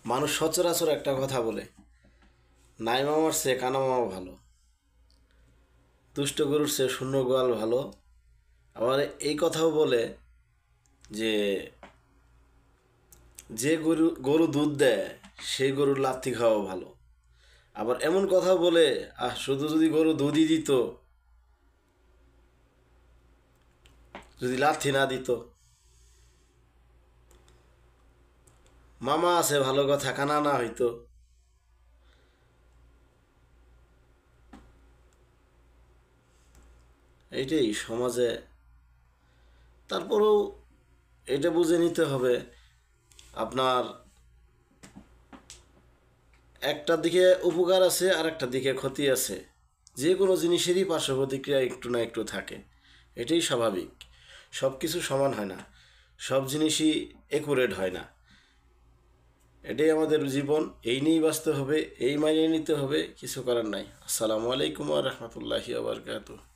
মানুষ সচরাচর একটা কথা বলে, নাই মামার চেয়ে কানা মামা ভালো, দুষ্ট গরুর চেয়ে শূন্য গোয়াল ভালো। আবার এই কথাও বলে যে যে গরু গরু দুধ দেয় সেই গরুর লাথি খাওয়া ভালো। আবার এমন কথা বলে, শুধু যদি গরু দুধই দিত, যদি লাথি না দিত। মামা আছে ভালো কথা, কানা না হইতো। এইটাই সমাজে। তারপরেও এটা বুঝে নিতে হবে, আপনার একটা দিকে উপকার আছে আর একটা দিকে ক্ষতি আছে। যে কোনো জিনিসেরই পার্শ্ব প্রতিক্রিয়া একটু না একটু থাকে, এটাই স্বাভাবিক। সব কিছু সমান হয় না, সব জিনিসই একুরেট হয় না। এটাই আমাদের জীবন, এই নিয়েই বাঁচতে হবে, এই মানিয়ে নিতে হবে, কিছু করার নাই। আসসালামু আলাইকুম ওয়া রাহমাতুল্লাহি ওয়া বারাকাতুহু।